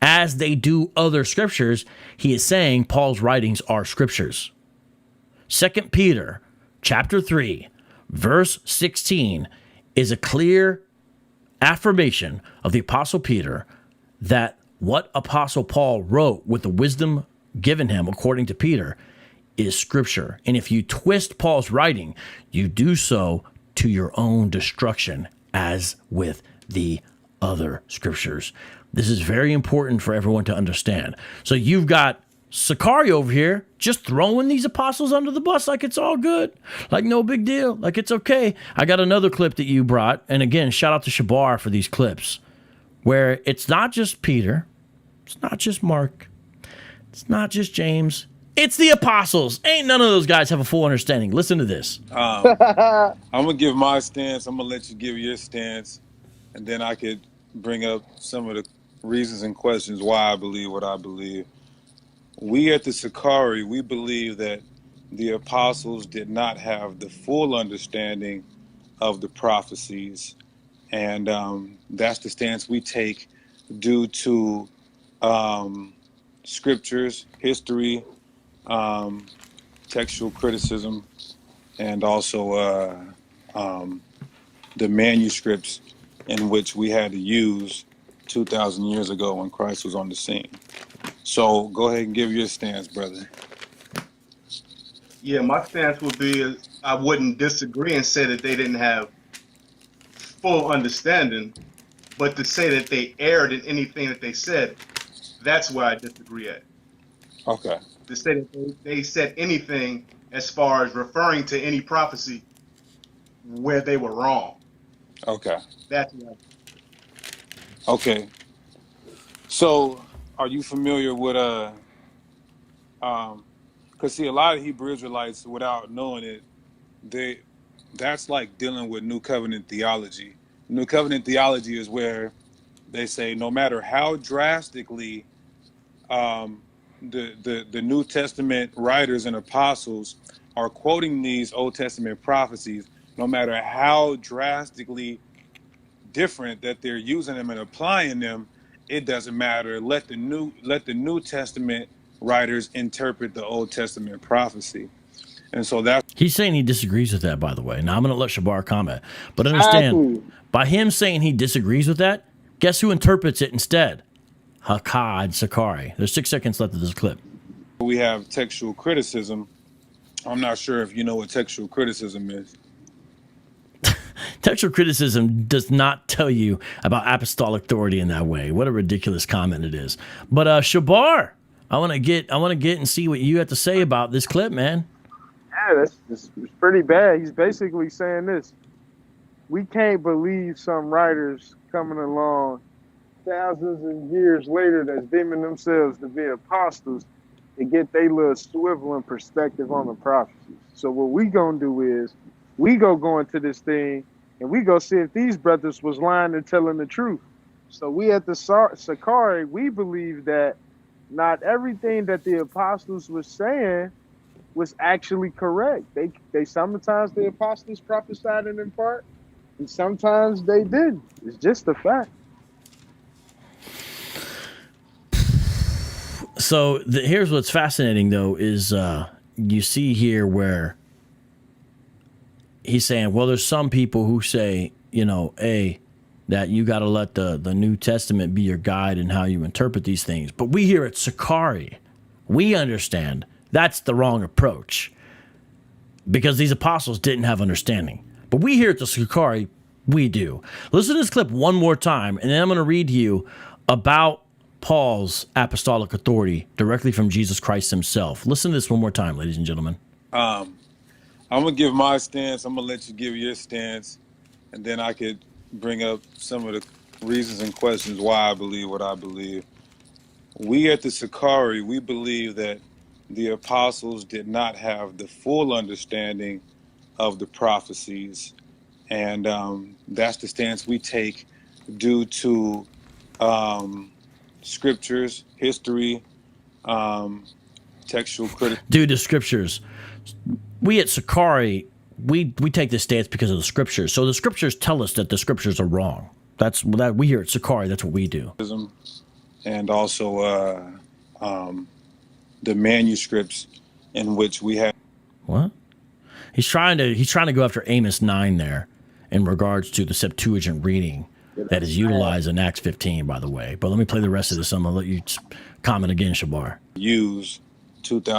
as they do other scriptures, he is saying Paul's writings are scriptures. 2 Peter chapter 3, verse 16 is a clear affirmation of the Apostle Peter that what Apostle Paul wrote with the wisdom given him, according to Peter, is scripture. And if you twist Paul's writing, you do so to your own destruction, as with the other scriptures. This is very important for everyone to understand. So you've got SICARII over here just throwing these apostles under the bus like it's all good, like no big deal, like it's okay. I got another clip that you brought, and again, shout out to Shabar for these clips, where it's not just Peter, it's not just Mark, it's not just James, it's the apostles. Ain't none of those guys have a full understanding. Listen to this. I'm gonna give my stance. I'm gonna let you give your stance, and then I could bring up some of the reasons and questions why I believe what I believe. We at the SICARII, we believe that the apostles did not have the full understanding of the prophecies, and that's the stance we take due to scriptures, history, textual criticism, and also the manuscripts in which we had to use 2,000 years ago when Christ was on the scene. So go ahead and give your stance, brother. Yeah, my stance would be I wouldn't disagree and say that they didn't have full understanding, but to say that they erred in anything that they said, that's where I disagree at. Okay. To say that they said anything as far as referring to any prophecy where they were wrong. Okay. That's where Okay. So are you familiar with because see, a lot of Hebrew Israelites, without knowing it, that's like dealing with New Covenant theology. New Covenant theology is where they say no matter how drastically the New Testament writers and apostles are quoting these Old Testament prophecies, no matter how drastically different that they're using them and applying them, it doesn't matter. Let the New Testament writers interpret the Old Testament prophecy. And so that's... He's saying he disagrees with that, by the way. Now, I'm going to let Shabar comment. But understand, by him saying he disagrees with that, guess who interprets it instead? Hakkad SICARII. There's 6 seconds left of this clip. We have textual criticism. I'm not sure if you know what textual criticism is. Textual criticism does not tell you about apostolic authority in that way. What a ridiculous comment it is. But Shabar, I want to get and see what you have to say about this clip, man. Yeah, it's pretty bad. He's basically saying this: we can't believe some writers coming along thousands of years later that's deeming themselves to be apostles to get their little swivel and perspective on the prophecies. So what we gonna do is we go into this thing and we go see if these brothers was lying and telling the truth. So we at the SICARII, we believe that not everything that the apostles was saying was actually correct. They sometimes the apostles prophesied it in part, and sometimes they didn't. It's just a fact. So here's what's fascinating, though, is you see here where he's saying, well, there's some people who say, that you got to let the New Testament be your guide in how you interpret these things. But we here at SICARII, we understand that's the wrong approach because these apostles didn't have understanding. But we here at the SICARII, we do. Listen to this clip one more time, and then I'm going to read to you about Paul's apostolic authority directly from Jesus Christ himself. Listen to this one more time, ladies and gentlemen. I'm going to give my stance. I'm going to let you give your stance, and then I could bring up some of the reasons and questions why I believe what I believe. We at the SICARII, we believe that the apostles did not have the full understanding of the prophecies, and that's the stance we take due to scriptures, history, textual criticism. Due to scriptures. We at SICARII, we take this stance because of the scriptures. So the scriptures tell us that the scriptures are wrong. That's that we here at SICARII, that's what we do. and also the manuscripts in which we have. What? He's trying to go after Amos 9 there in regards to the Septuagint reading that is utilized in Acts 15, by the way. But let me play the rest of this. I'm going to let you comment again, Shabar. Use 2,000